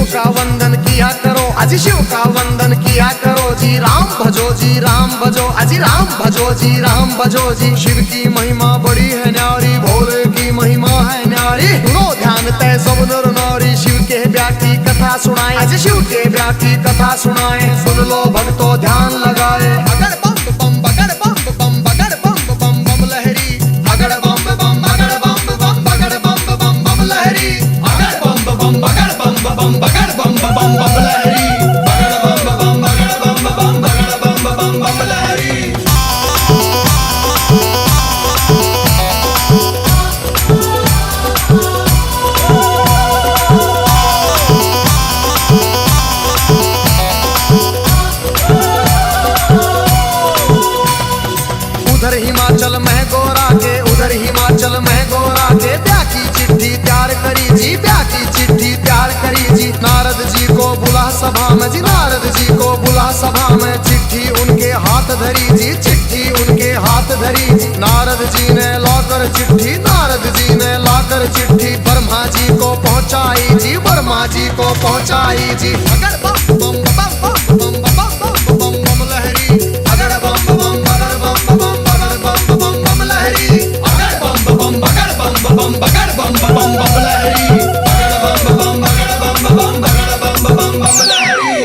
का वंदन किया करो, अजी शिव का वंदन किया करो जी। राम भजो जी राम भजो, अजी राम भजो जी राम भजो जी। शिव की महिमा बड़ी है न्यारी, भोले की महिमा है न्यारी। सुनो ध्यान तय सब नर नारी, शिव के ब्याह की कथा सुनाए, अजी शिव के ब्याह की कथा सुनाए। सुन लो भक्तों ध्यान लगाए। अगर बम बम बगर बम बम बगर बम बम बम लहरी, अगर बम बम बगर बम बम बगर बम बम बम लहरी, अगर बम बम बगर बम बम बगर बम बम बम लहरी, अगर बम बम बगर बम बम बगर बम बम बम लहरी। उधर हिमाचल में गोरा के, उधर हिमाचल में गोरा के ब्याह की चिट्ठी तैयार करी जी, ब्याह की चिट्ठी तैयार करी जी। नारद जी को बुला सभा में जी, नारद जी को बुला सभा में। चिट्ठी उनके हाथ धरी जी, चिट्ठी उनके हाथ धरी जी। नारद जी ने लाकर चिट्ठी, नारद जी ने लाकर चिट्ठी ब्रह्मा जी को पहुंचाई जी, ब्रह्मा जी को पहुंचाई जी। अगर बम बम बम बम बम बम बम बम लहरी, अगर बम बम बगर बम बम बगर बम बम बम लहरी, अगर बम बम बगर बम बम बगर बम बम बम लहरी, अगर बम बम बगर बम बम बगर बम बम बम लहरी।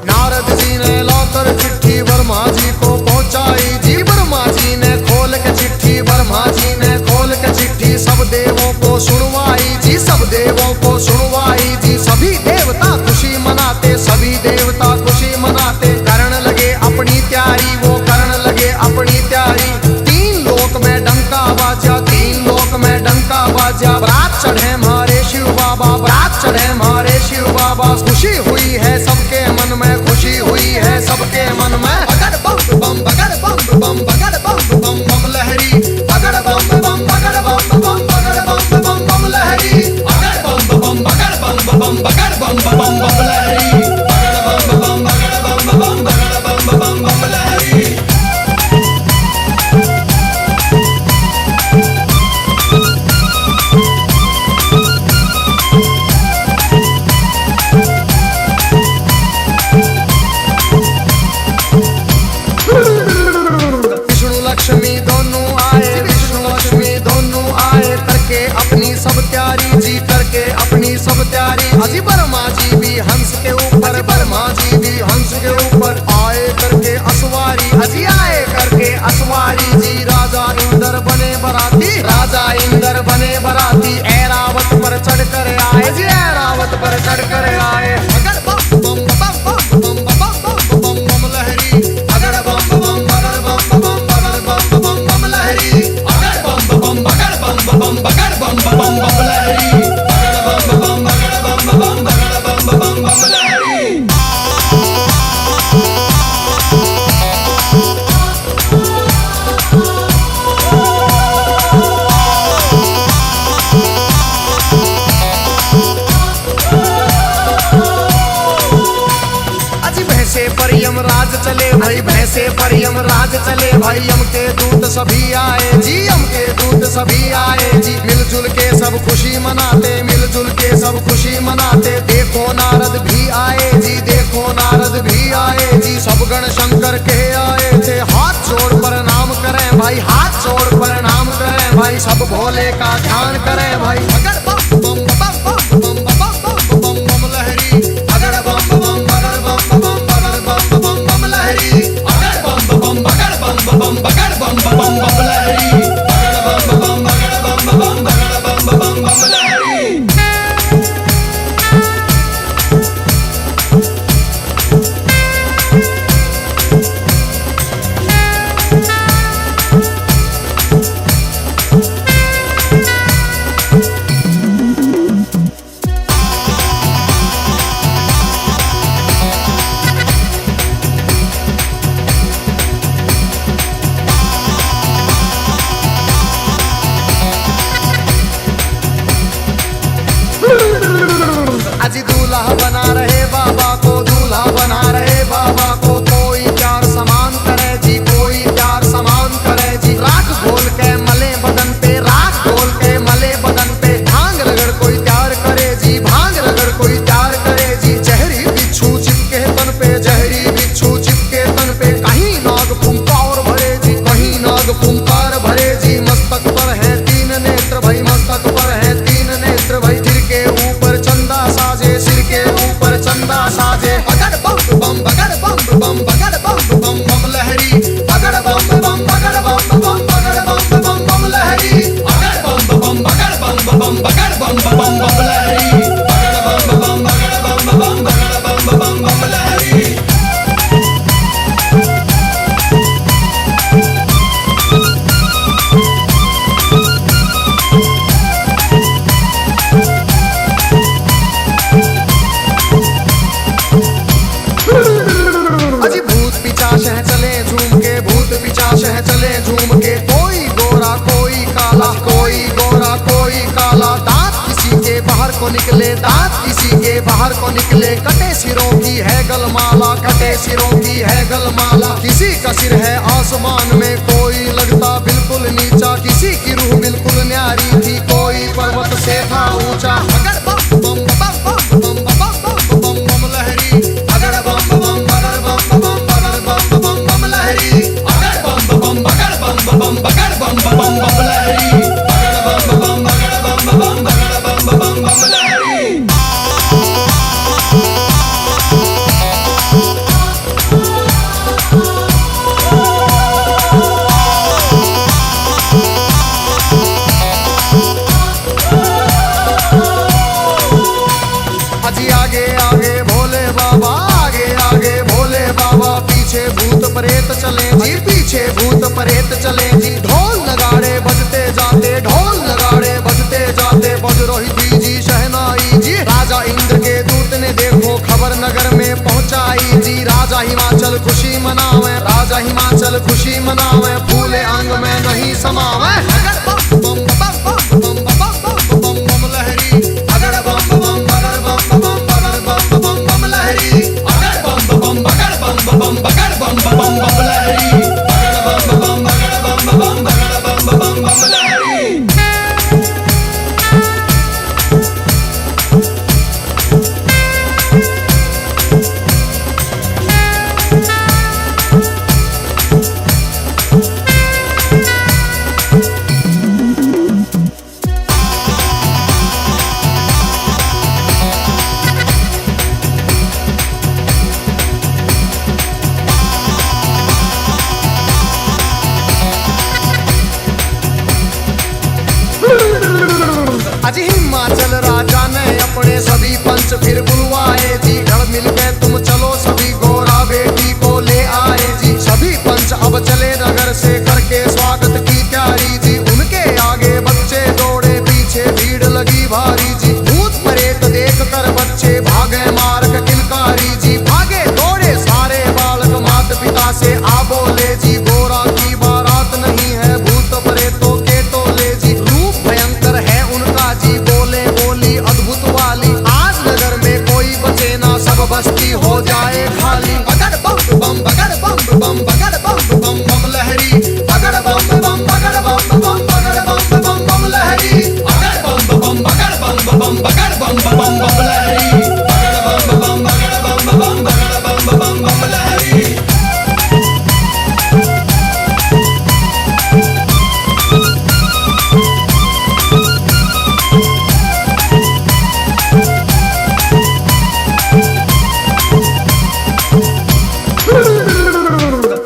नारद जी ने लाकर चिट्ठी ब्रह्मा जी को पहुंचाई जी, ब्रह्मा जी ने खोल के चिट्ठी, ब्रह्मा जी ने खोल के चिट्ठी सब देवों को सुनवाई जी, सब देवों को सुनवाई जी। सभी देवता खुशी मनाते, सभी देवता खुशी मनाते। करण लगे अपनी तैयारी, वो करण लगे अपनी तैयारी। तीन लोक में डंका बाजा, तीन लोक में डंका बाजा। बरात चढ़े हमारे शिव बाबा, बरात चढ़े हमारे शिव बाबा। खुशी हुई है सबके मन में, खुशी हुई है सबके मन में। अगर बम बम बगर बम बम बगर बम बम बम लहरी, अगर बम बम बगर बम बम बगर बम बम बम लहरी, अगर बम बम बगर बम बम बगर बम बम बम लहरी, अगर बम बम बगर बम बम बगर बम बम बम लहरी। लक्ष्मी दोनों आए, विष्णु लक्ष्मी दोनों आए। करके अपनी सब तैयारी जी, करके अपनी सब तैयारी। अजी ब्रह्मा जी भी हंस के ऊपर, ब्रह्मा जी भी हंस के ऊपर आए करके असवारी, अजी आए करके असवारी जी। राजा इंद्र बने बराती, राजा इंद्र बने बराती। ऐरावत पर चढ़ कर आए जी, ऐरावत पर चढ़ कर आए। अगर बम बम बम बम बम बम बम बम लहरी, अगर बम बम बगर बम बम बगर बम बम बम लहरी, अगर बम बम बगर बम बम बगर बम बम बम लहरी, अगर बम बम बगर बम बम बगर बम बम बम लहरी। भैंसे पर यमराज चले भाई, भैंसे पर यमराज चले भाई। यम के दूत सभी आए जी, यम के दूत सभी आए जी। मिलजुल के सब खुशी मनाते, मिलजुल के सब खुशी मनाते। देखो नारद भी आए जी, देखो नारद भी आए जी। सब गण शंकर के आए थे, हाथ जोड़ प्रणाम करें भाई, हाथ जोड़ प्रणाम करें भाई। सब भोले का ध्यान करें भाई। अगर बम बम बम बम बम बम बम बम लहरी, अगर बम बम बगर बम बम बम बम लहरी, अगर बम बम बगर बम बगर बम बम लहरी, अगर बम बम बगर बम बगर बम लहरी। को निकले दांत, किसी के बाहर को निकले कटे सिरों की है गलमाला, कटे सिरों की है गलमाला। किसी का सिर है आसमान में, कोई लगता बिल्कुल नीचा, किसी की रूह बिल्कुल न्यारी थी, कोई पर्वत से था ऊंचा। अगर बम बम बम बम बम बम बम बम लहरी, अगर बम बम बगर बम बम बगर बम बम बम लहरी, अगर बम बम बगर बम बम बगर बम बम बम लहरी, अगर बम बम बगर बम बम बगर बम बम बम लहरी। आगे आगे भोले बाबा, आगे आगे भोले बाबा, पीछे भूत प्रेत चले जी, पीछे भूत प्रेत चले जी। ढोल नगाड़े बजते जाते, ढोल नगाड़े बजते जाते, बज रही थी जी शहनाई जी। राजा इंद्र के दूत ने देखो खबर नगर में पहुंचाई जी। राजा हिमाचल खुशी मनावे, राजा हिमाचल खुशी मनावे, फूले अंग में नहीं समावे। अगर बम बम बम बम बम बम बम बम लहरी, अगर बम बम बगर बम बम बगर बम बम बम लहरी, अगर बम बम बगर बम बम बगर बम बम बम लहरी, अगर बम बम बगर बम बम बगर बम बम बम लहरी। आज हिमाचल राजा ने अपने सभी पंच फिर बुलवाए जी। घर मिल के तुम चलो सभी गोरा बेटी को ले आए जी। सभी पंच अब चले नगर से करके स्वागत की तैयारी जी। उनके आगे बच्चे दौड़े, पीछे भीड़ लगी भारी जी। भूत प्रेत देख कर बच्चे भागे मार्ग किलकारी जी। भागे दौड़े सारे बालक माता पिता से आ बोले जी, गोरा की बारात नहीं है भूत प्रेतों के टोले जी। रूप भयंकर है उनका जी, बोले बोली अद्भुत वाली, आज नगर में कोई बचे ना, सब बस्ती हो जाए खाली। बगड़ बम बम बगड़ बम बम बगड़ बम बम बम लहरी, बगड़ बम बम बगड़ बम बम बगड़ बम बम बम लहरी, अगर बम बम बगड़ बम बम बगड़ बम बम बम लहरी, बगड़ बम बम बगड़ बम बम बगड़ बम बम बम लहरी।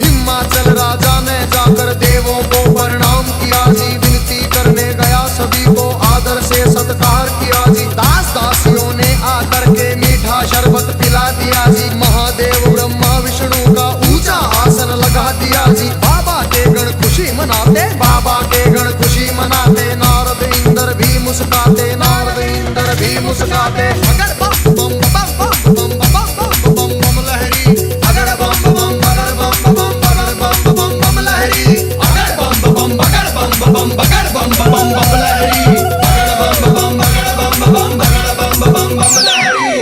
हिमाचल राजा ने जाकर देवों को प्रणाम किया जी। विनती करने गया सभी को आदर से सत्कार किया जी। दास दासियों ने आकर के मीठा शरबत पिला दिया जी। महादेव ब्रह्मा विष्णु का ऊंचा आसन लगा दिया जी। बाबा के गण खुशी मनाते, बाबा के गण खुशी मनाते, नारद इंद्र भी मुस्काते, नारद इंद्र भी मुस्काते। अगर बम बम बम बम बम बम बम बम लहरी, अगर बम बम बगर बम बम बगर बम बम बम लहरी, अगर बम बम बगर बम बम बगर बम बम बम लहरी, अगर बम बम बगर बम बम बगर बम बम बम लहरी।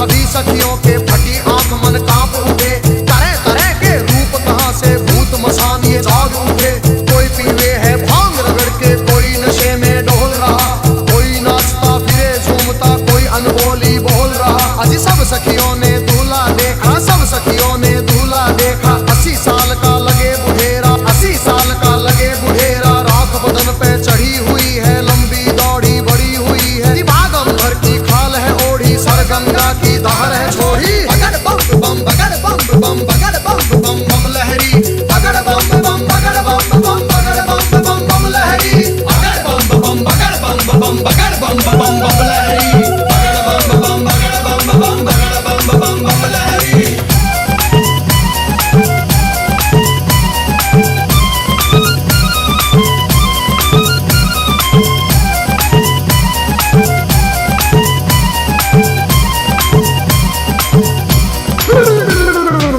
सभी सखियों के फटी आंख मन कांप उठे। तरह तरह के रूप कहां से भूत मसान ये जाग उठे। कोई पीवे है भांग रगड़ के, कोई नशे में डोल रहा, कोई नाचता फिरे झूमता, कोई अनबोली बोल रहा। अजी सब सखियों ने दूल्हा देखा, सब सखियों ने दूल्हा देखा। 80 साल का लगे बुढ़ेरा, 80 साल का लगे बुढ़ेरा। राख बदन पे चढ़ी हुई है, लंबी दौड़ी बड़ी हुई है। भागम भर की खाल है ओढ़ी, सर गंगा की धार है छोड़ी। बगड़ बम बम बगड़ बम बम बगड़ बम बम बम लहरी, बगड़ बम बम बगड़ बम बम बगड़ बम बम बम लहरी, बगड़ बम बम बगड़ बम बम बगड़ बम बम बम लहरी, बगड़ बम बम बगड़ बम बम बगड़ बम बम बम लहरी।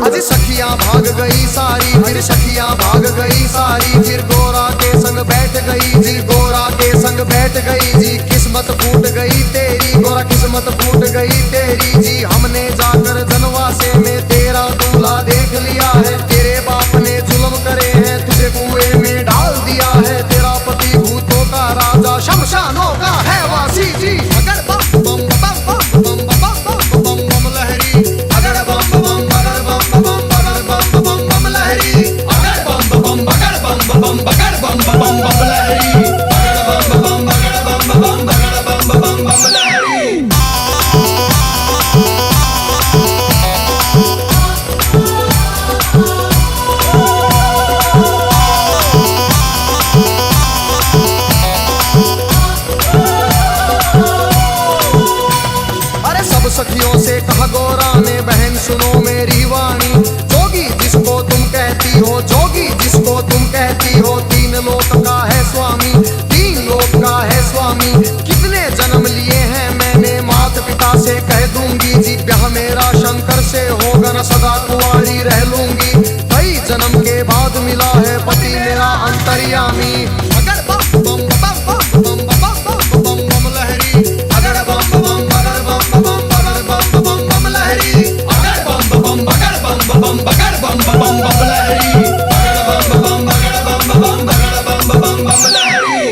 अजी सखियां भाग गई सारी, फिर सखियां भाग गई सारी। फिर गोरा के संग बैठ गई जी, गोरा के संग बैठ गई जी। किस्मत फूट गई तेरी गोरा, किस्मत फूट गई तेरी जी। हमने जाकर जनवासे में तेरा दूल्हा देख लिया है। तेरे बाप ने जुल्म करे हैं, तुझे कुएं में डाल दिया है। तेरा पति भूतों का राजा, शमशानों का है वासी जी। अगर बम बम बम बम बम बम बम बम लहरी, अगर बम बम बगर बम बम बगर बम बम बम लहरी, अगर बम बम बगर बम बम बगर बम बम बम लहरी, अगर बम बम बगर बम बम बगर बम बम बम लहरी। अरे सब सखियों से कहा गोरा ने, बहन सुनो मेरी वाणी। जोगी जिसको तुम कहती हो, जोगी जिसको तुम कहती हो, 3 लोक का है स्वामी, 3 लोक का है स्वामी। कितने जन्म लिए हैं मैंने, माता पिता से कह दूंगी जी। ब्याह मेरा शंकर से होगा न, सदा कुंवारी रह लूंगी। कई जन्म के बाद मिला है पति मेरा अंतर्यामी। अगर बम बम बम बम बम बम बम बम लहरी, अगर बम बम बगर बम बम बगर बम बम बम लहरी, अगर बम बम बगर बम बम बगर बम बम बम लहरी, अगर बम बम बगर बम बम बगर बम बम बम लहरी।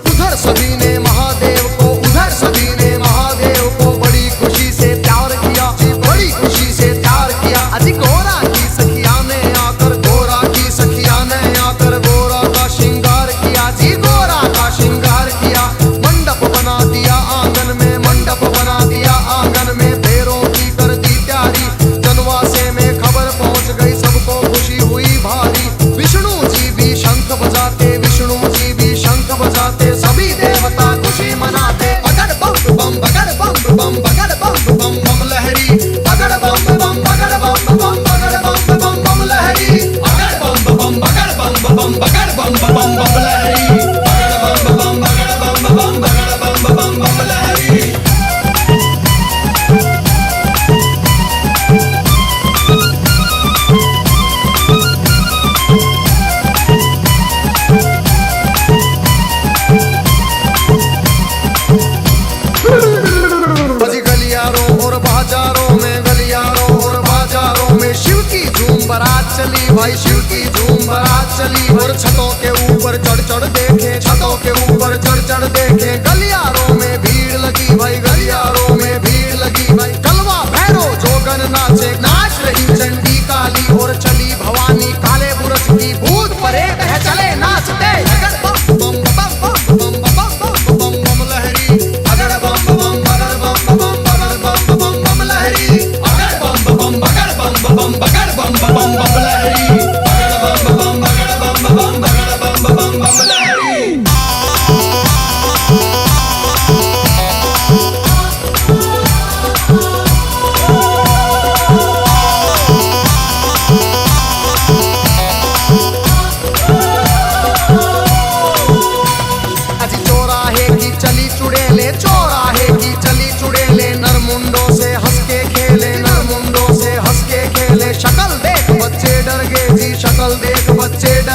उधर सभी ने महादेव को, उधर सभी ने महादेव को बड़ी खुशी से प्यार किया जी, बड़ी खुशी से प्यार किया। अजी गोरा की सखिया ने आकर, गोरा की सखिया ने आकर गोरा का श्रृंगार किया जी, गोरा का श्रृंगार किया। मंडप बना दिया आंगन में, मंडप बना दिया आंगन में। फेरों की कर दी तैयारी, जनवासे में खबर पहुंच गई, सबको खुशी हुई भारी। विष्णु जी भी शंख बजाते, विष्णु जी भी शंख बजाते, सभी देवता खुशी मनाते। बगड़ बम बम बगड़ बम बम बगड़ बम बम बम लहरी, बगड़ बम बम बगड़ बम बम बगड़ बम बम बम लहरी, बगड़ बम बम बगड़ बम बम बगड़ बम बम बम लहरी, बगड़ बम बम बगड़ बम बम बगड़ बम बम बम लहरी। अजी गलियारों और बाजारों में, गलियारों और बाजारों में शिव की झूम बारात चली भाई, शिव की झूम बारात चली। और छतों के ऊपर चढ़ चढ़ देखे, छतों के ऊपर चढ़ चढ़ देखे। गलियारों में भीड़ लगी भाई, गलियारों में भीड़ लगी भाई। कलवा भैरो जोगन नाचे, नाच रही चंडी काली। और चली भवानी काले बुरज की, भूत परेत है चले नाचते। अगर बम बम बम बम बम बम बम बम लहरी, अगर बम बम बगर बम बम बगर बम बम बम लहरी, अगर बम बम बगर बम बम बगर बम बम बम लहरी, अगर बम बम बगर बम बम बगर बम बम बम लहरी।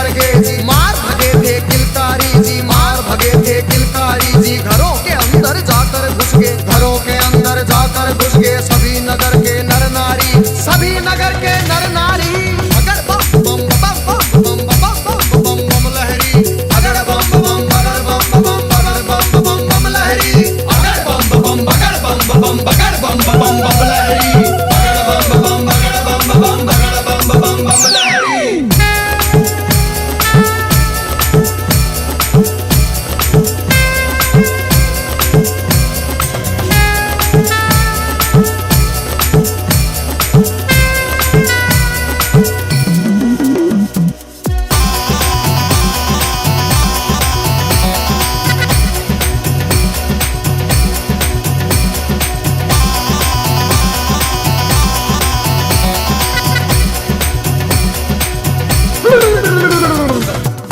कर गे जी। मार भगे थे किलकारी जी, मार भगे थे किलकारी जी। घरों के अंदर जाकर घुस गए, घरों के अंदर जाकर घुस गए सभी नगर के नर नारी, सभी नगर के नर नारी। अगर बम बम बम बम बम बम बम बम लहरी, अगर बम बम बगर बम बम बगर बम बम बम लहरी, अगर बम बम बगर बम बम बगर बम बम बम लहरी, अगर बम बम बगर बम बम बगर बम बम बम लहरी।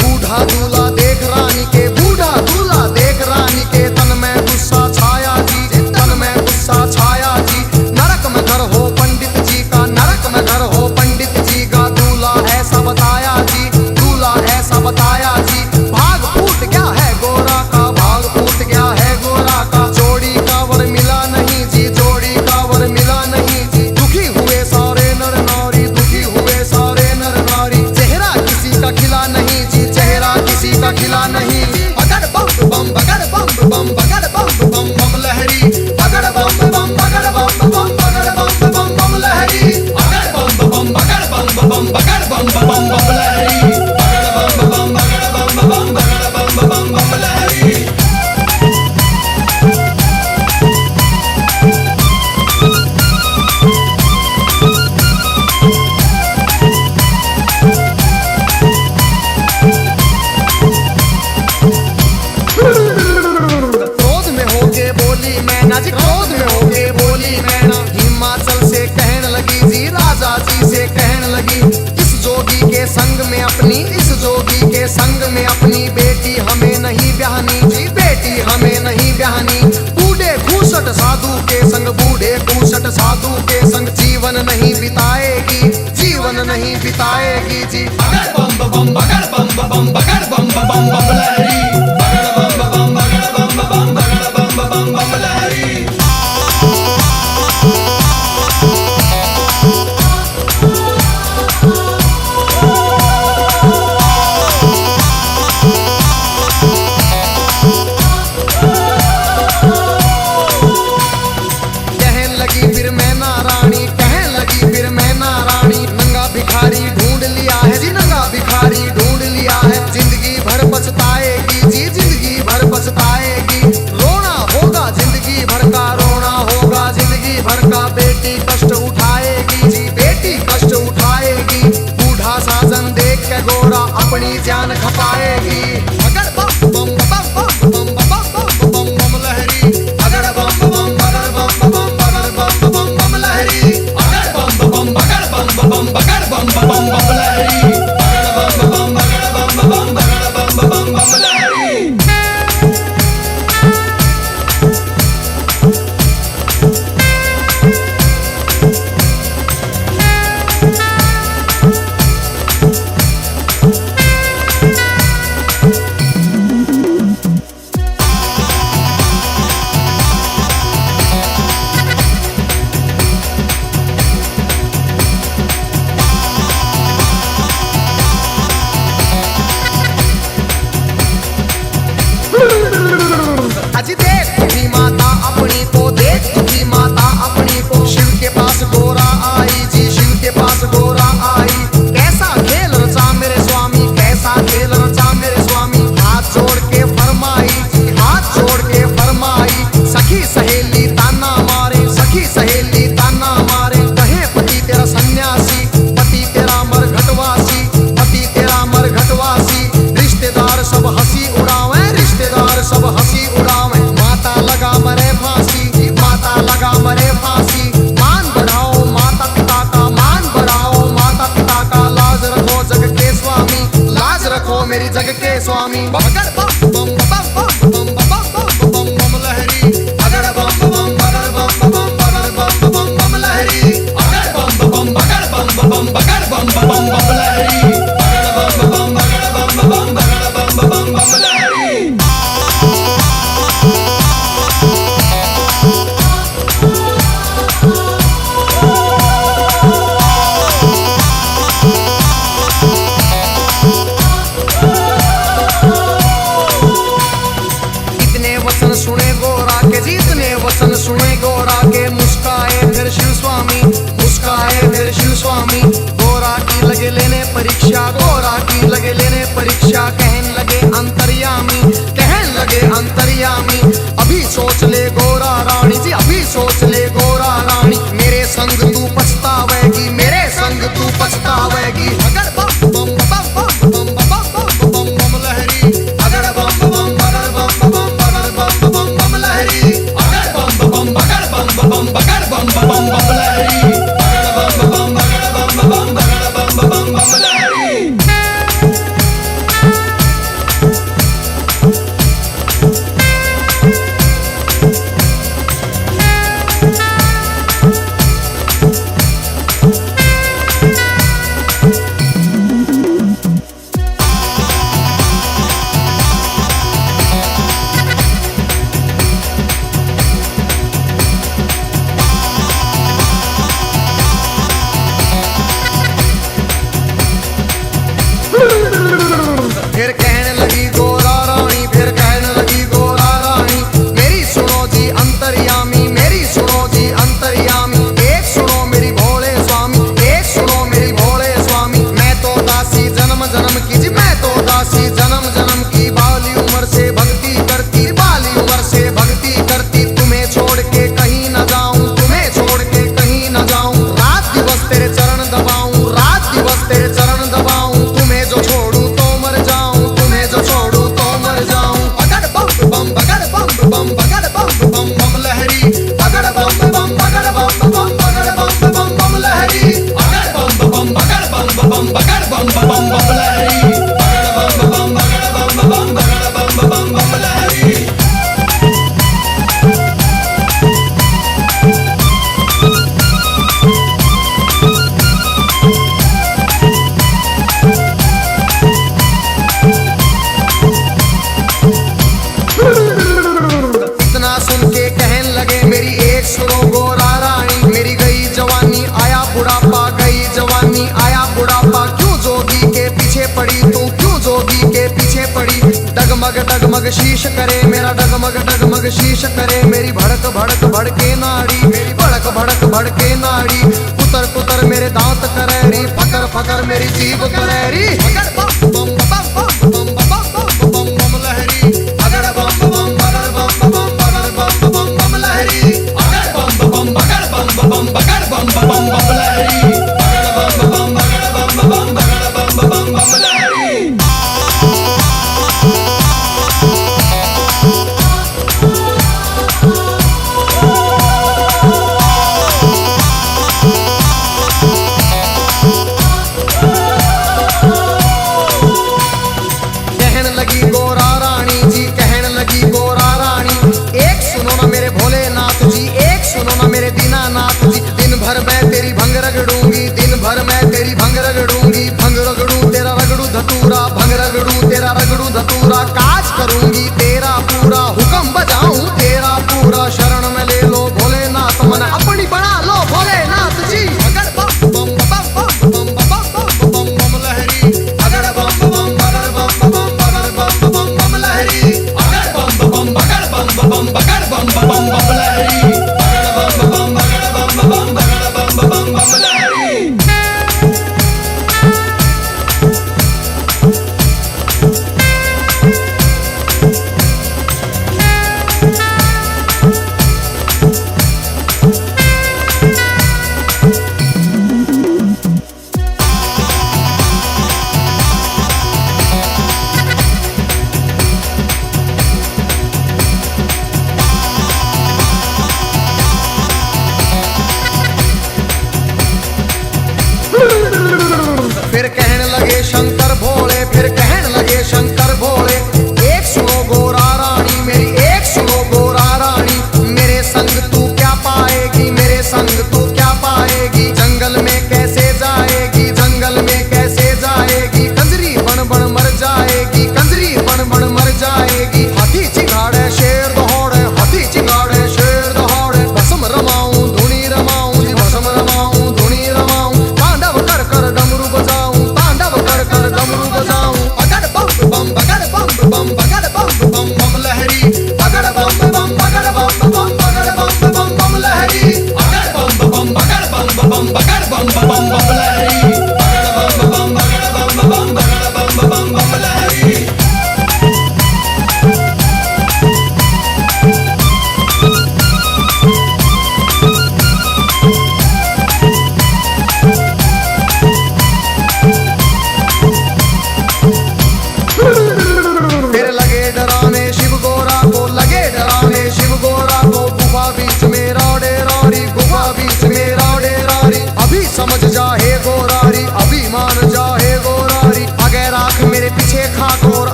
बूढ़ा दूल्हा देख रानी के, बूढ़ा दूल्हा देख रानी के, तन में गुस्सा छाया जी, तन में गुस्सा छाया जी। नरक में घर हो पंडित जी का, नरक में घर हो पंडित जी का। दूल्हा ऐसा बताया जी, दूल्हा ऐसा बताया जी। भाग फूट गया है गोरा का, भाग फूट गया है गोरा का। जोड़ी का वर मिला नहीं जी, जोड़ी का वर मिला नहीं जी। दुखी हुए सारे नर नारी, दुखी हुए सारे नर नारी। चेहरा किसी का खिला नहीं जी, चेहरा किसी का खिला नहीं जी। अगर बम बम बगर बम बम बगर बम बम बम लहरी, अगर बम बम बगर बम बम बगर बम बम बम लहरी, अगर बम बम बगर बम बम बगर बम बम बम लहरी, अगर बम बम बगर बम बम बगर बम बम बम लहरी। क्रोध में होके बोली मैना जी, क्रोध में होके बोली मैना। हिमाचल से कहने लगी जी, राजा जी से कहने लगी। इस जोगी के संग में अपनी, इस जोगी के संग में अपनी बेटी हमें नहीं ब्याहनी जी, बेटी हमें नहीं ब्याहनी। बूढ़े खूसट साधु के संग, बूढ़े खूसट साधु के संग जीवन नहीं बिताएगी, जीवन नहीं बिताएगी जी। अगर बम बम बगर बम बम बगर बम बम बम लहरी, अगर बम बम बगर बम बम बगर बम बम बम लहरी। कहने लगी फिर मैना रानी, कहने लगी फिर मैना रानी। नंगा भिखारी ढूंढ लिया है जी, नंगा भिखारी ढूंढ लिया है। जिंदगी भर पछताएगी जी, जिंदगी भर पछताएगी। रोना होगा जिंदगी भर का, रोना होगा जिंदगी भर का। बेटी कष्ट उठाएगी जी, बेटी कष्ट उठाएगी। बूढ़ा साजन देख के गोरा अपनी जान खपाएगी। अगर बम बम बम बम बम बम बम बम लहरी, अगर बम बम बगर बम बम बगर बम बम बम लहरी, अगर बम बम बगर बम बम बगर बम बम बम लहरी, अगर बम बम बगर बम बम बगर बम बम बम लहरी। अजी देख तुझी माता अपनी को, देख तुझी माता अपनी को। शिव के पास गोरा आई जी, शिव के पास गोरा आई। कैसा खेल रचा मेरे स्वामी, कैसा खेल रचा मेरे स्वामी। हाथ जोड़ के फरमाई जी, हाथ जोड़ के फरमाई। सखी सहेली ताना मारे, सखी सहेली ताना मारे। कहे पति तेरा सन्यासी, पति तेरा मरघटवासी, पति तेरा मरघटवासी। रिश्तेदार सब हंसी उड़ावे, रिश्तेदार सब हंसी उड़ावे। माता लगा मरे फांसी, माता लगा मरे फांसी। मान बढ़ाओ माता पिता का, मान बढ़ाओ माता पिता का। लाज रखो जग के स्वामी, लाज रखो मेरी जग के स्वामी। अगर बम बम बम बम बम बम बम लहरी, अगर बम बम बगर बम बम बगर बम बम बम लहरी, अगर बम बम बगर बम बगर बम बम बम लहरी, अगर बम बम बगर बम बगड़ बम बम बम लहरी, बगड़ बम बम बगड़ बम बम बगड़ बम बम लहरी। फिर कहने लगी गोरा रानी, फिर कहने लगी गोरा रानी, मेरी सुनो जी अंतर्यामी, मेरी सुनो जी अंतर्यामी। एक सुनो मेरी भोले स्वामी, एक सुनो मेरी भोले स्वामी। मैं तो दासी जन्म जन्म की जी, मैं तो दासी जन्म जन्म की। बाली उम्र से भक्ति करती, बाली उम्र से भक्ति करती। तुम्हें छोड़ के कहीं न जाऊं, तुम्हें छोड़ के कहीं न जाऊं। रात दिवस तेरे चरण दबाऊं, रात दिवस तेरे चरण दबाऊं। तुम्हें जो छोड़ूं तो मर जाऊं, तुम्हें जो छोड़ूं तो मर जाऊं। बगड़ बम बगड़ बम बगड़ बम बम लहरी, बगड़ बम बगड़ बम बगड़ बम बम लहरी, बगड़ बम बगड़ बम बगड़ बम लहरी, बगड़ बम बगड़ बम बगड़ बम लहरी। इतना सुन के कहन लगे मेरी एक सुनो गोरा रानी। मेरी गई जवानी आया बुढ़ापा, गई जवानी आया बुढ़ापा। क्यों जोगी के पीछे पड़ी तू, क्यों जोगी के पीछे पड़ी। डगमग डगमग शीश करे मेरा, डगमग डगमग शीश करे। मेरी भड़क भड़क भड़के नाड़ी, मेरी भड़क भड़क भड़के नाड़ी। कुतर कुतर मेरे दांत करेरी, फकर फकर मेरी जीभ करेरी। बगड़ बम बम लहरी, बगड़ बम बगड़ बम लहरी, बगड़ बम बगड़ बम लहरी, बगड़ बम बगड़ बम लहरी। कहन लगी गोरा रानी जी, कहन लगी गोरा रानी। एक सुनो ना मेरे भोलेनाथ जी, एक सुनो ना मेरे दीनानाथ जी। दिन भर मैं तेरी भंग रगड़ूंगी, दिन भर मैं तेरी भंग रगड़ूंगी। भंग रगड़ू तेरा रगड़ू धतूरा, भंग रगड़ू तेरा रगड़ू धतूरा। काज करूंगी तेरा पूरा, हुक्म बजाऊं तेरा पूरा। शरण में ले लो भोलेनाथ, मन अपनी बना लो भोलेनाथ जी। बगड़ बम लहरी, बगड़ बम बगड़ बम लहरी, बगड़ बम बगड़ बम लहरी, बगड़ बम बगड़ बम लहरी। फिर कहने लगे शंकर भोले, फिर कहने लगे शंकर भोले। एक सुनो गोरा रानी, मेरी एक सुनो गोरा रानी। मेरे संग तू क्या पाएगी, मेरे संग तू क्या पाएगी। जंगल में कैसे जाएगी, जंगल में कैसे जाएगी। कंजरी बन बन मर जाएगी, कंजरी बन बन मर जाएगी। हाथी चिंगाड़े शेर दौड़े, हाथी चिंगाड़े शेर दौड़े। भस्म रमाऊं धुनी रमाऊं जी, भस्म रमाऊं धुनी रमाऊं। तांडव कर कर डमरू बजाऊं, तांडव कर कर डमरू बजाऊं।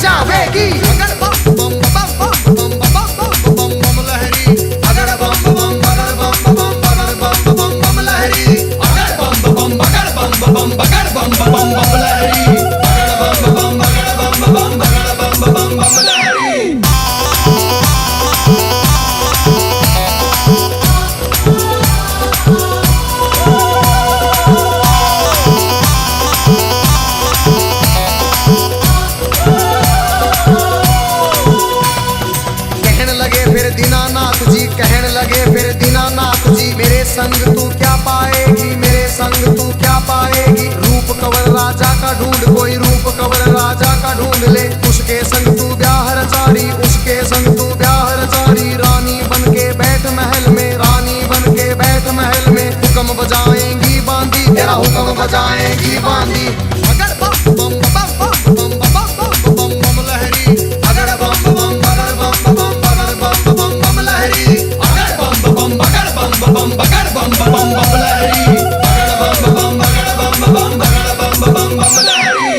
जावेगी। बगड़ बम बम बम बम बम बम बम बम लहरी, बगड़ बम बम बगड़ बम बम बगड़ बम बम बम लहरी, बगड़ बम बम बगड़ बम बम बगड़ बम बम लहरी, बगड़ बम बम बगड़ बम बम बगड़ बम बम लहरी। फिर दीनानाथ जी कहने लगे, फिर दीनानाथ जी मेरे संग तू क्या पाएगी, मेरे संग तू क्या पाएगी। रूप कंवर राजा का ढूंढ, कोई रूप कंवर राजा का ढूंढ ले, उसके संग तू ब्याह रचारी, उसके संग तू ब्याह रचारी। रानी बन के बैठ महल में, रानी बन के बैठ महल में, हुक्म बजाएंगी बांदी, तेरा हुक्म बजाएंगी बांदी। बगड़ बम बम बम बम बम बम बम बम लहरी, बगड़ बम बम बगड़ बम बम बम लहरी, बगड़ बम बम बगड़ बम बम लहरी, बगड़ बम बगड़ बम बगड़ बम लहरी।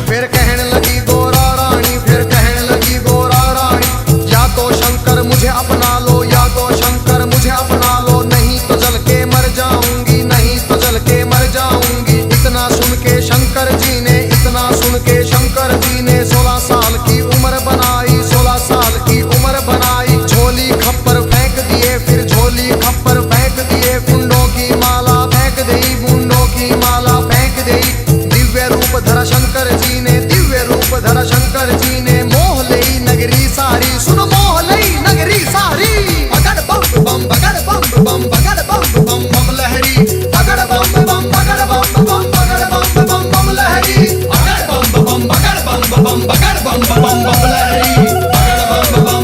फिर कहने लगी गोरा रानी, फिर कहने लगी गोरा रानी, या तो शंकर मुझे अपना लो, या तो शंकर मुझे अपना लो, नहीं तो जल के मर जाऊंगी, नहीं तो जल के मर जाऊंगी। इतना सुन के शंकर जी ने, इतना सुन के शंकर जी ने 16 साल की उम्र बनाई, 16 साल की उम्र बनाई। झोली खप्पर फेंक दिए, फिर झोली खप्पर फेंक दिए, कुंडों की माला फेंक दी, बूंदों की माला फेंक दी। दिव्य रूप धरा शंकर जी ने, दिव्य रूप धरा शंकर जी ने, मोह लई नगरी सारी, सुन मोह लई नगरी सारी। बगड़ बम बम बगड़ बम बगड़ बम बम लहरी, बगड़ बम बम बगड़ बम बम लहरी, बगड़ बम बम बगड़ बम बगड़ बम लहरी, बगड़ बम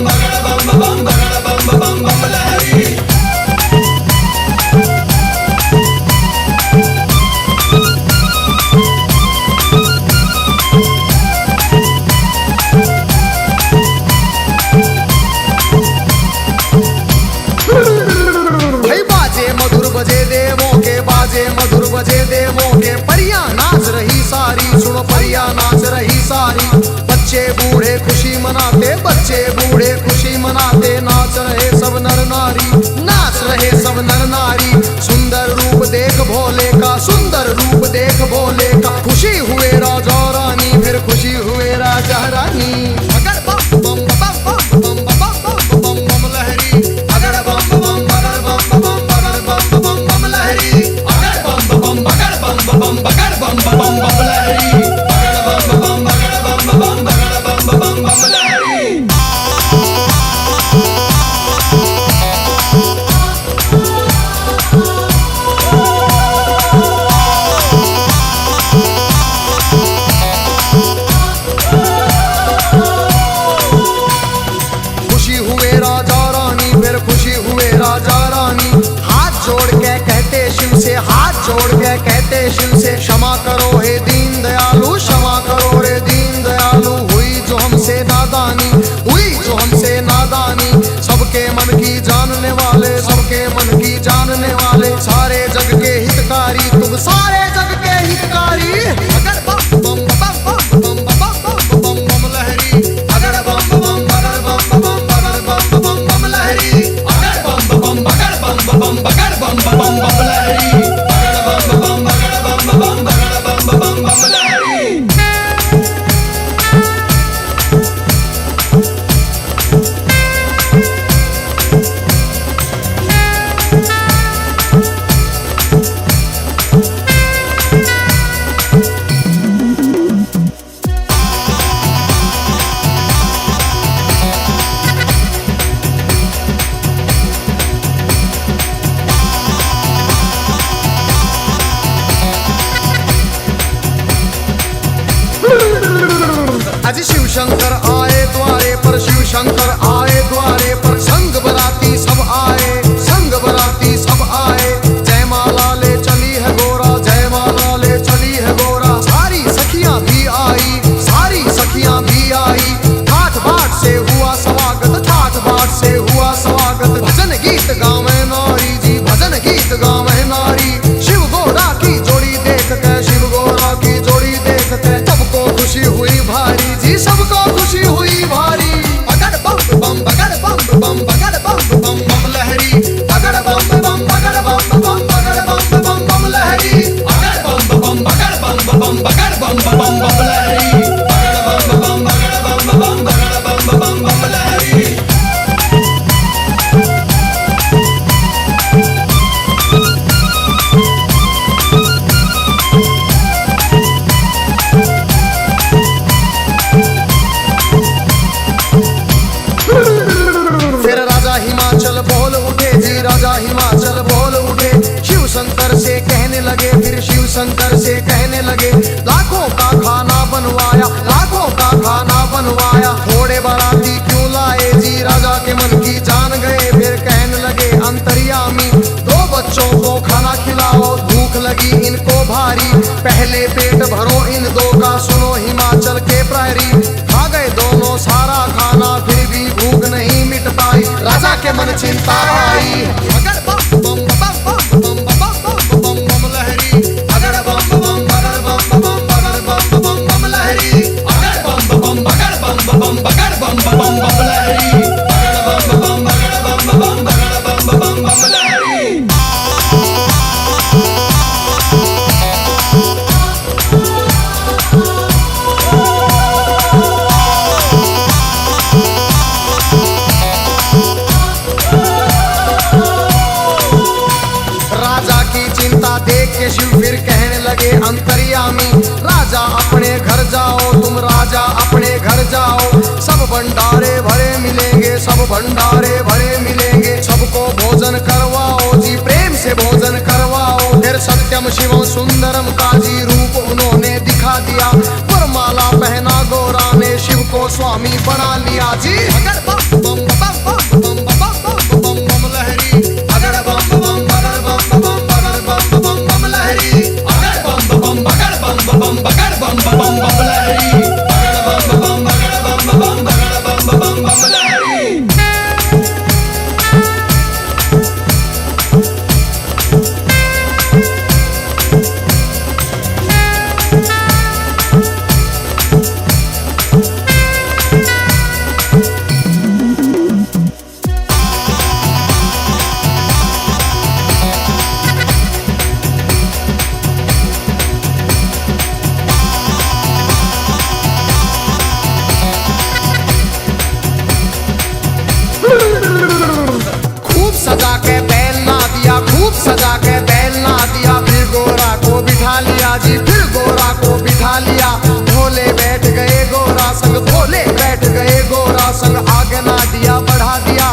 बगड़ बम लहरी। भाई बाजे मधुर बजे देवों के, बाजे मधुर बजे देवों के, परियां नाच रही सारी, सुनो परियां नाच रही सारी। बच्चे बूढ़े खुशी मनाते, बच्चे बूढ़े खुशी मनाते, नाच रहे सब नर नारी, नाच रहे सब नर नारी। सुंदर रूप देख भोले का, सुंदर रूप देख भोले का, खुशी हुए राजा रानी, फिर खुशी हुए राजा रानी। बगड़ बम बम बम बम बम लहरी, बगड़ बम बम बगड़ बम बम लहरी, बगड़ बम बम बगड़ बम लहरी, बगड़ बम बगड़ बम लहरी। खुशी हुए राजा रानी, फिर खुशी हुए राजा रानी। हाथ जोड़ के कहते शिव से, हाथ जोड़ के कहते शिव से, क्षमा करो हे दीन दयालु, क्षमा करो रे दीन दयालु। हुई जो हमसे नादानी, हुई जो हमसे नादानी, सबके मन की जानने वाले, सबके मन की जानने वाले, सारे जग के हितकारी, तुम सारे जग के हितकारी। बगड़ बम बम बम लहरी, बगड़ बम बगड़ बम लहरी, बगड़ बम बगड़ बम लहरी, बगड़ बम बगड़ बम लहरी। आज शिव शंकर आए द्वारे पर, शिव शंकर आए द्वारे पर, संग बराती सब आए, संग बराती सब आए। जय माला ले चली है गोरा, जय माला ले चली है गोरा। सारी सखियां भी आई, सारी सखियां भी आई। ठाठ बाट से हुआ स्वागत, ठाठ बाट से हुआ स्वागत। भजन गीत गावे नारी जी, भजन गीत गावे नारी। शिव गोरा की जोड़ी देख के, शिव गोरा की जोड़ी देख के सबको खुशी हुई भारी जी, सबको खुशी हुई भारी। बगड़ बम बम बगड़ बम बम बगड़ बम बम बम लहरी, बगड़ बम बम बगड़ बम बम बगड़ बम बम बम लहरी, बगड़ बम बम बगड़ बम बम बगड़ बम बम बम लहरी, बगड़ बम बम बगड़ बम बम बगड़ बम बम बम लहरी। फिर राजा हिमाचल बोल उठे जी, राजा हिमाचल बोल उठे। शिव शंकर से कहने लगे, फिर शिव शंकर से कहने लगे। लाखों का खाना बनवाया, लाखों का खाना बनवाया। थोड़े बाराती क्यों लाए जी, राजा के मन की जान गए। फिर कहने लगे अंतर्यामी, दो बच्चों को खाना खिलाओ, भूख लगी इनको भारी। पहले पेट भरो इन दो का, सुनो हिमाचल के प्रहरी। खा गए दोनों सारा खाना, फिर भी भूख नहीं मिट पाई। राजा के मन चिंता आई। बगड़ बम बम बम बम बम बम बम बम लहरी, बगड़ बम बम बगड़ बम बम बगड़ बम बम बम लहरी, बगड़ बम बम बगड़ बम बम बगड़ बम बम बम लहरी, बगड़ बम बम बगड़ बम बम बगड़ बम बम लहरी। राजा की चिंता देख के शिव फिर कहने लगे अंतर्यामी। राजा अपने घर जाओ, तुम राजा अपने घर जाओ। सब भंडारे भरे मिलेंगे, सब भंडारे भरे मिलेंगे। सबको भोजन करवाओ जी, प्रेम से भोजन करवाओ। फिर सत्यम शिवम सुंदरम का जी रूप उन्होंने दिखा दिया। वरमाला पहना गोरा ने, शिव को स्वामी बना लिया जी। बगड़ बम बम बम बम बम बम बम बम लहरी, बगड़ बम बम बगड़ बम बम बगड़ बम बम बम लहरी, बगड़ बम बम बगड़ बम बम बगड़ बम बम बम लहरी, बगड़ बम बम बगड़ बम बम बगड़ बम बम लहरी। खूब सजा के बैल ना दिया, खूब सजा के बैल ना दिया। फिर गोरा को बिठा लिया जी, फिर गोरा को बिठा लिया। भोले बैठ गए गोरा संग, भोले बैठ गए गोरा संग। आगे ना दिया बढ़ा दिया,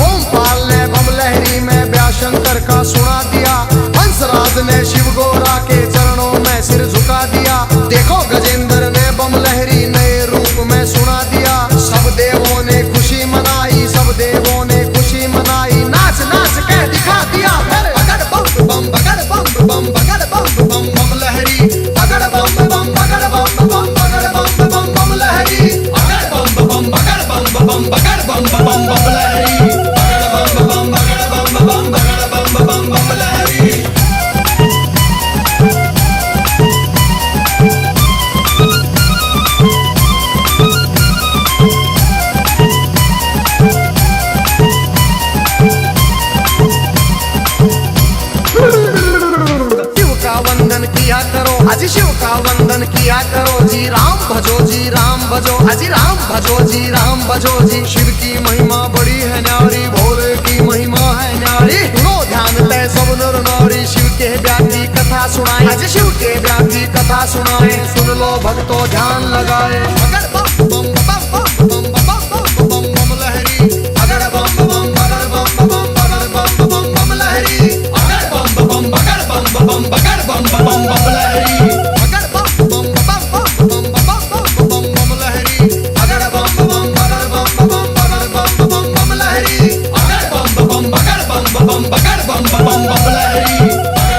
ओम पाल ने बम लहरी में व्याशंकर का सुना दिया। हंसराज ने शिव गोरा के चरणों में सिर झुका दिया। देखो गजेंद्र ने बम लहरी नए रूप में सुना दिया। सब देवों ने खुशी मनाई, सब देवों ने खुशी मनाई। नाच नाच के दिखा दिया फिर। बगड़ बम बम बगड़ बम बम बगड़ बम बम बम लहरी, बगड़ बम बम बगड़ बम बम बगड़ बम बम बम लहरी, बगड़ बम बम बगड़ बम बम बगड़ बम बम लहरी, बगड़ बम बम बगड़ बम बम बगड़ बम बम लहरी। किया करो, अजी शिव का वंदन किया करो जी। राम भजो जी, राम भजो, अजी राम भजो जी, राम भजो जी। शिव की महिमा बड़ी है न्यारी, भोले की महिमा है न्यारी। सुनो ध्यान तय सब नर नारी, शिव के व्यापी कथा सुनाए, अजी शिव के व्यापी कथा सुनाए। सुन लो भक्तों ध्यान लगाए। बगड़ बम बम बम बम बम बम बम बम लहरी, बगड़ बम बम बगड़ बम बम बगड़ बम बम लहरी, बगड़ बम बम बगड़ बम बम बगड़ बम बम लहरी।